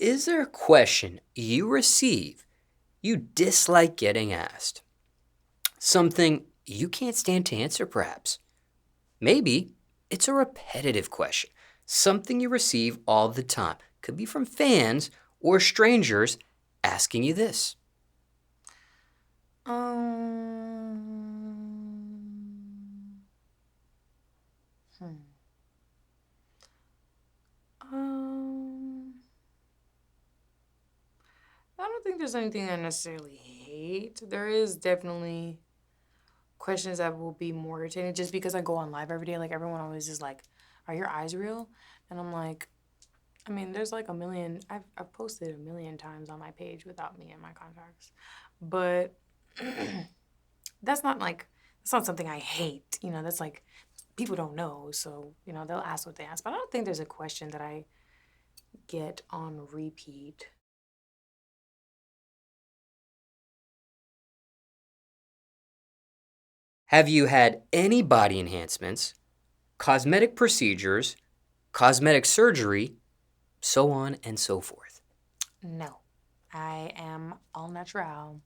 Is there a question you receive you dislike getting asked? Something you can't stand to answer, perhaps? Maybe it's a repetitive question, something you receive all the time. Could be from fans or strangers asking you this. I don't think there's anything I necessarily hate. There is definitely questions that will be more irritating just because I go on live every day. Like, everyone always is like, are your eyes real? And I'm like, I mean, there's like a million. I've posted a million times on my page without me and my contacts. But that's not something I hate. That's like, people don't know. So, they'll ask what they ask. But I don't think there's a question that I get on repeat. Have you had any body enhancements, cosmetic procedures, cosmetic surgery, so on and so forth? No, I am all natural.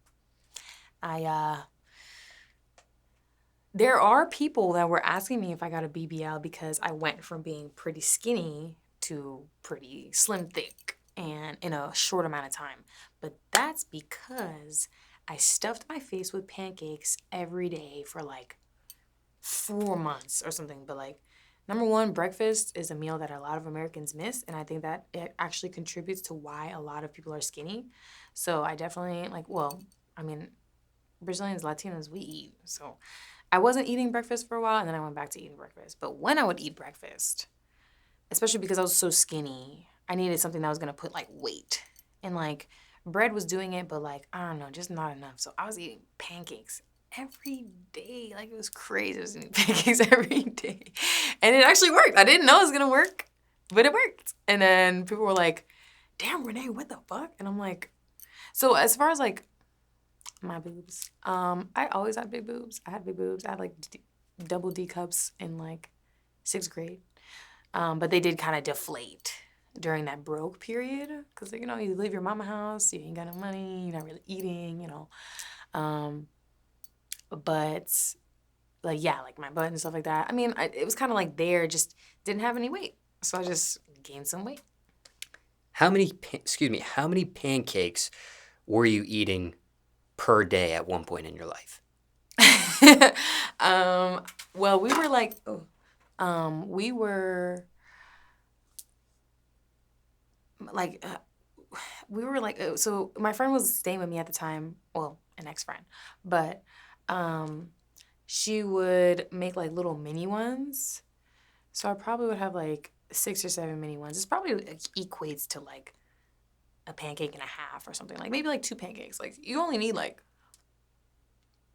There are people that were asking me if I got a BBL because I went from being pretty skinny to pretty slim thick and in a short amount of time. But that's because I stuffed my face with pancakes every day for like 4 months or something. But like, number one, breakfast is a meal that a lot of Americans miss, and I think that it actually contributes to why a lot of people are skinny. So I definitely Brazilians, Latinos, we eat. So I wasn't eating breakfast for a while, and then I went back to eating breakfast. But when I would eat breakfast, especially because I was so skinny, I needed something that was gonna put like weight. And like, bread was doing it, but like, I don't know, just not enough. So I was eating pancakes every day. Like, it was crazy. I was eating pancakes every day. And it actually worked. I didn't know it was gonna work, but it worked. And then people were like, damn, Renee, what the fuck? And I'm like, so as far as like my boobs, I always had big boobs. I had big boobs. I had like double D cups in like 6th grade. But they did kind of deflate during that broke period because, you leave your mama house, you ain't got no money, you're not really eating. But like, yeah, like my butt and stuff like that. I mean, it was kind of like there, just didn't have any weight. So I just gained some weight. How many pancakes were you eating per day at one point in your life? Well, we were like, we were like, so my friend was staying with me at the time. Well, an ex-friend, but she would make like little mini ones. So I probably would have like 6 or 7 mini ones. It's probably like, equates to like a pancake and a half or something. Like maybe like 2 pancakes. Like, you only need like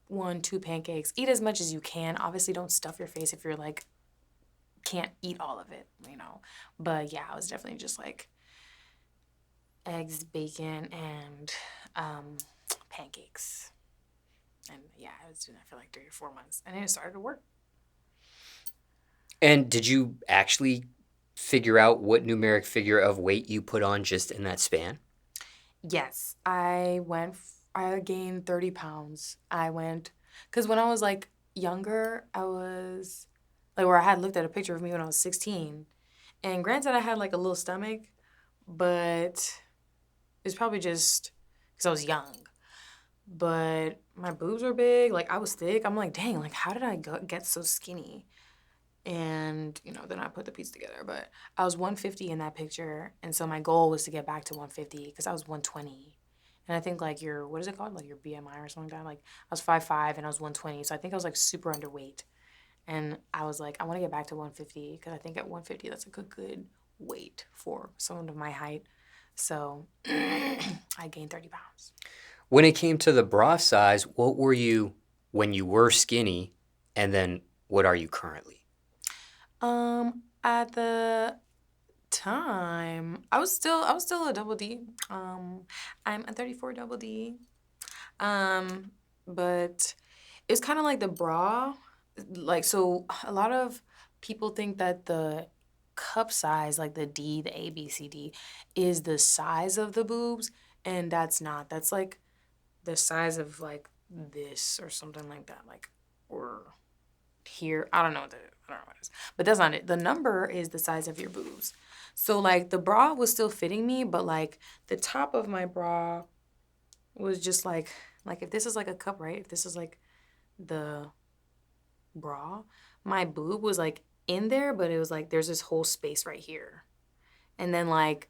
1, 2 pancakes. Eat as much as you can. Obviously, don't stuff your face if you're like can't eat all of it. But yeah, I was definitely just like eggs, bacon, and pancakes. And yeah, I was doing that for like 3 or 4 months, and then it started to work. And did you actually figure out what numeric figure of weight you put on just in that span? Yes, I gained 30 pounds. Because when I was like younger, I was like, where I had looked at a picture of me when I was 16. And granted, I had like a little stomach, but it's probably just because I was young. But my boobs were big, like I was thick. I'm like, dang, like how did I get so skinny? And then I put the piece together. But I was 150 in that picture, and so my goal was to get back to 150 because I was 120. And I think like your what is it called, like your BMI or something like that. Like I was 5'5" and I was 120, so I think I was like super underweight. And I was like, I want to get back to 150 because I think at 150 that's like a good weight for someone of my height. So I gained 30 pounds. When it came to the bra size, what were you when you were skinny, and then what are you currently? At the time, I was still a double D. I'm a 34 double D. But it's kind of like the bra. Like, so a lot of people think that the cup size, like the D, the A, B, C, D, is the size of the boobs, and that's not. That's like the size of like this or something like that, like or here. I don't know what it is, but that's not it. The number is the size of your boobs. So like the bra was still fitting me, but like the top of my bra was just like if this is like a cup, right? If this is like the bra, my boob was like in there, but it was like there's this whole space right here. And then like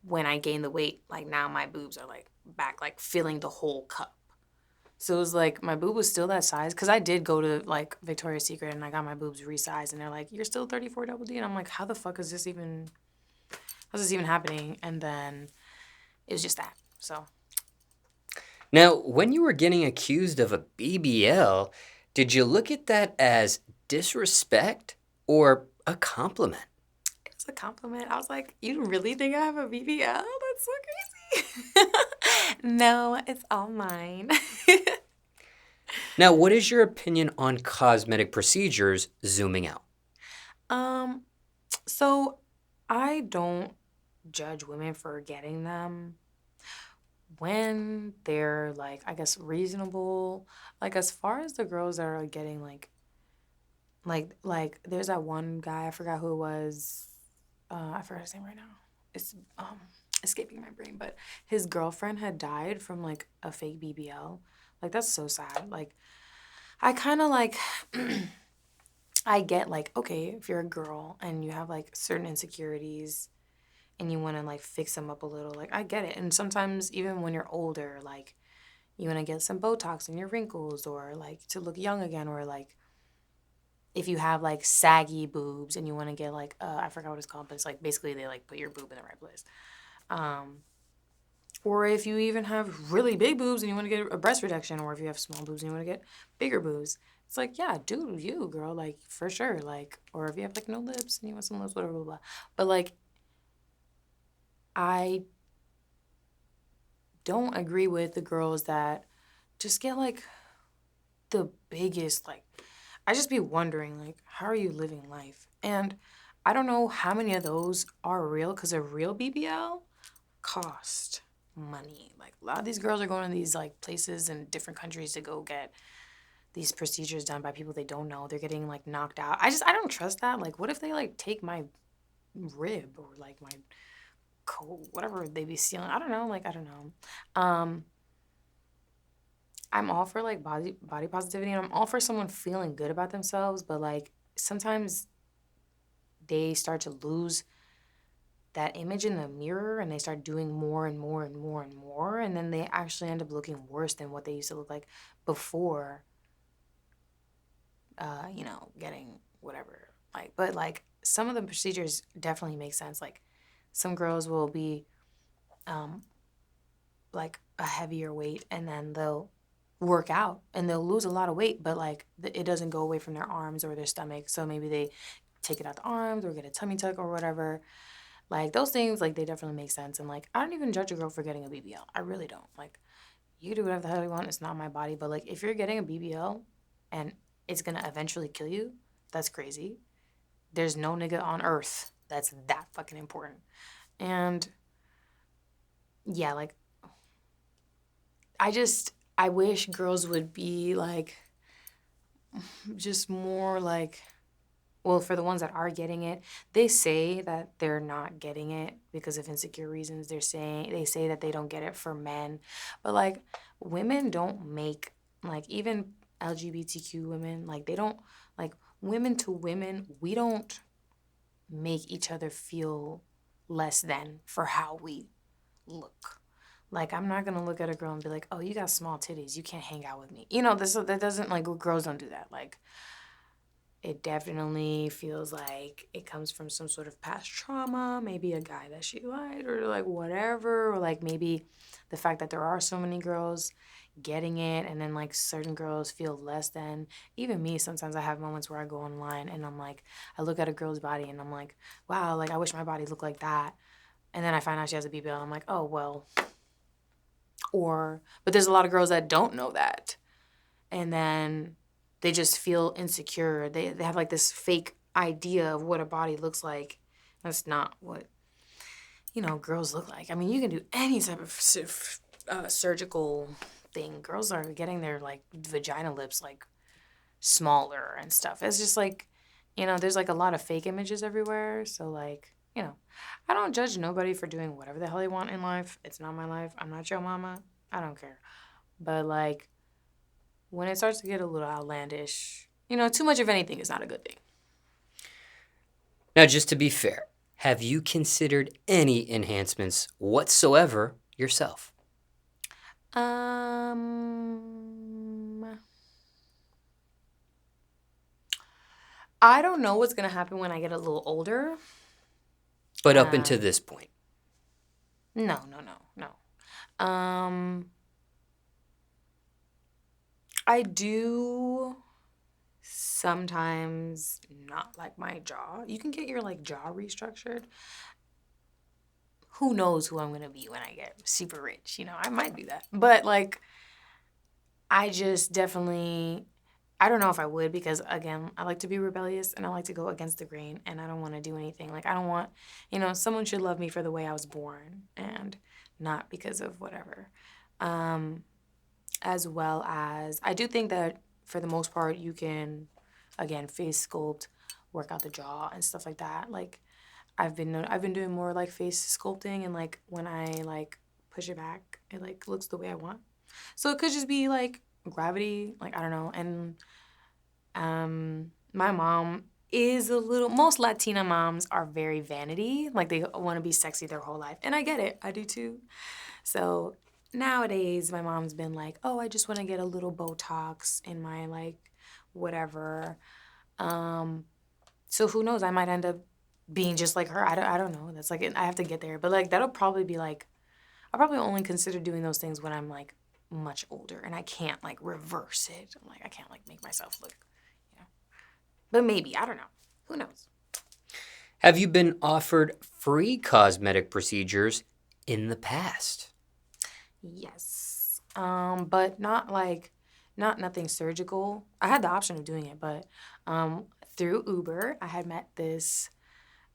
when I gained the weight, like now my boobs are like back, like filling the whole cup. So it was like my boob was still that size because I did go to like Victoria's Secret and I got my boobs resized and they're like, you're still 34 double D. And I'm like, how the fuck is this even, how's this even happening? And then it was just that. So Now, when you were getting accused of a BBL, did you look at that as disrespect or a compliment? it was a compliment. I was like, you really think I have a BBL? That's so crazy. No, it's all mine. Now, what is your opinion on cosmetic procedures zooming out? Um, so I don't judge women for getting them when they're like, I guess, reasonable. Like as far as the girls that are getting like there's that one guy, I forgot who it was. I forgot his name right now. It's escaping my brain, but his girlfriend had died from like a fake BBL. Like that's so sad. Like I kind of like I get like, okay, if you're a girl and you have like certain insecurities and you want to like fix them up a little, like I get it. And sometimes even when you're older, like you want to get some Botox in your wrinkles or like to look young again, or like if you have like saggy boobs and you want to get like I forgot what it's called, but it's like basically they like put your boob in the right place. Or if you even have really big boobs and you want to get a breast reduction, or if you have small boobs and you want to get bigger boobs, it's like, yeah, do you, girl, like for sure. Like, or if you have like no lips and you want some lips, whatever, blah, blah. But like, I don't agree with the girls that just get like the biggest, like, I just be wondering, like, how are you living life? And I don't know how many of those are real, because a real BBL cost money. Like a lot of these girls are going to these like places in different countries to go get these procedures done by people they don't know. They're getting like knocked out. I don't trust that. Like what if they like take my rib or like my whatever they be stealing? I don't know. Like I don't know. I'm all for like body positivity and I'm all for someone feeling good about themselves, but like sometimes they start to lose that image in the mirror and they start doing more and more and more and more, and then they actually end up looking worse than what they used to look like before getting whatever. Like, but like some of the procedures definitely make sense. Like some girls will be like a heavier weight and then they'll work out and they'll lose a lot of weight, but like it doesn't go away from their arms or their stomach, so maybe they take it out the arms or get a tummy tuck or whatever. Like those things, like they definitely make sense. And like I don't even judge a girl for getting a BBL. I really don't. Like you do whatever the hell you want. It's not my body. But like if you're getting a BBL and it's gonna eventually kill you, that's crazy. There's no nigga on earth that's that fucking important. And yeah, like I wish girls would be like just more like, well, for the ones that are getting it, they say that they're not getting it because of insecure reasons. They say that they don't get it for men. But like women don't make, like even LGBTQ women, like they don't, like women to women, we don't make each other feel less than for how we look. Like I'm not gonna look at a girl and be like, oh, you got small titties, you can't hang out with me. That doesn't, like, girls don't do that. Like it definitely feels like it comes from some sort of past trauma, maybe a guy that she liked or like whatever, or like maybe the fact that there are so many girls getting it and then like certain girls feel less than. Even me, sometimes I have moments where I go online and I'm like, I look at a girl's body and I'm like, wow, like I wish my body looked like that. And then I find out she has a BBL and I'm like, oh, well. But there's a lot of girls that don't know that. And then they just feel insecure. They have like this fake idea of what a body looks like. That's not what, girls look like. I mean, you can do any type of surgical thing. Girls are getting their, like, vagina lips, like, smaller and stuff. It's just, like, there's, like, a lot of fake images everywhere. So, like, I don't judge nobody for doing whatever the hell they want in life. It's not my life. I'm not your mama. I don't care. But, like, when it starts to get a little outlandish, too much of anything is not a good thing. Now, just to be fair, have you considered any enhancements whatsoever yourself? I don't know what's going to happen when I get a little older. But up until this point? No. I do sometimes not like my jaw. You can get your, like, jaw restructured. Who knows who I'm going to be when I get super rich? I might do that. But, like, I just definitely, I don't know if I would because, again, I like to be rebellious and I like to go against the grain and I don't want to do anything. Like, I don't want, someone should love me for the way I was born and not because of whatever. As well as, I do think that for the most part, you can, again, face sculpt, work out the jaw and stuff like that. Like, I've been doing more, like, face sculpting, and, like, when I, like, push it back, it, like, looks the way I want. So it could just be, like, gravity, like, I don't know. And my mom is most Latina moms are very vanity. Like, they want to be sexy their whole life. And I get it. I do too. So nowadays, my mom's been like, oh, I just want to get a little Botox in my, like, whatever. So who knows? I might end up being just like her. I don't know. That's, like, I have to get there. But, like, that'll probably be, like, I'll probably only consider doing those things when I'm, like, much older and I can't, like, reverse it. I'm like, I can't, like, make myself look, But maybe. I don't know. Who knows? Have you been offered free cosmetic procedures in the past? Yes. But not, like, nothing surgical. I had the option of doing it, but through Uber, I had met this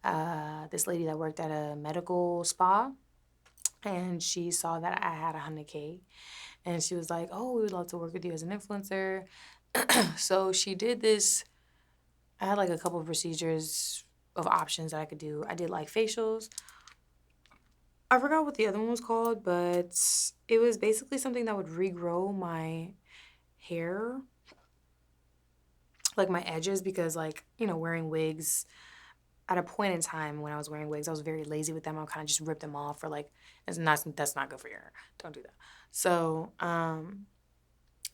lady that worked at a medical spa, and she saw that I had 100K, and she was like, oh, we would love to work with you as an influencer. So she did this. I had, like, a couple of procedures of options that I could do. I did, like, facials. I forgot what the other one was called, but it was basically something that would regrow my hair, like my edges, because, like, wearing wigs, at a point in time when I was wearing wigs, I was very lazy with them. I would kind of just rip them off, or, like, that's not good for your hair. Don't do that. So,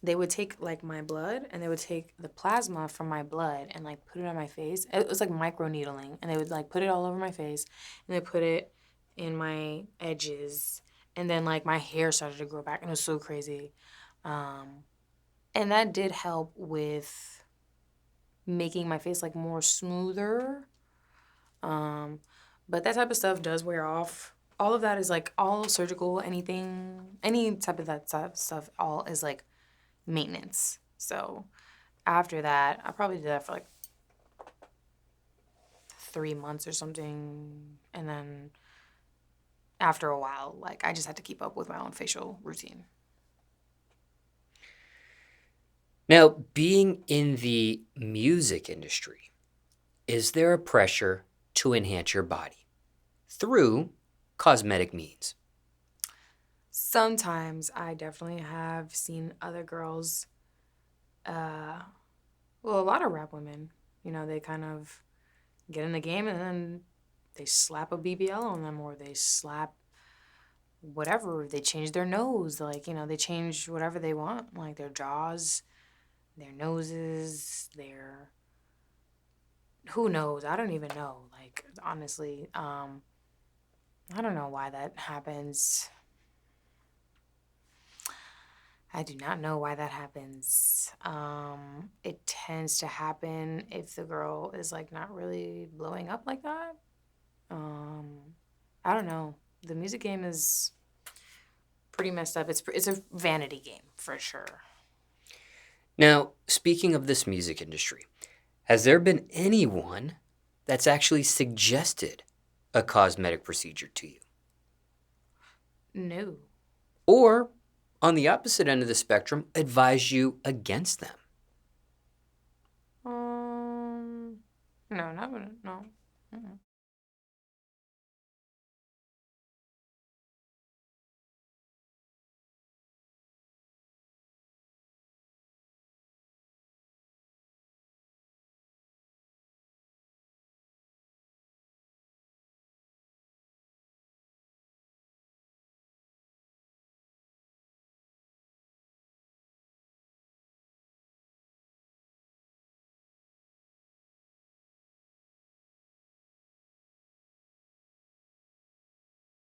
they would take, like, my blood, and they would take the plasma from my blood and, like, put it on my face. It was like micro needling, and they would, like, put it all over my face, and they put it in my edges, and then, like, my hair started to grow back, and it was so crazy. And that did help with making my face, like, more smoother. But that type of stuff does wear off. All of that is, like, all surgical, anything, any type of that stuff, all is, like, maintenance. So after that, I probably did that for, like, 3 months or something. And then after a while, like, I just had to keep up with my own facial routine. Now, being in the music industry, is there a pressure to enhance your body through cosmetic means? Sometimes I definitely have seen other girls, a lot of rap women, they kind of get in the game and then they slap a BBL on them, or they slap whatever. They change their nose. Like, they change whatever they want, like their jaws, their noses, who knows? I don't even know. Like, honestly, I don't know why that happens. I do not know why that happens. It tends to happen if the girl is, like, not really blowing up like that. I don't know. The music game is pretty messed up. It's a vanity game for sure. Now, speaking of this music industry, has there been anyone that's actually suggested a cosmetic procedure to you? No. Or, on the opposite end of the spectrum, advise you against them? No, not really. No. Mm-mm.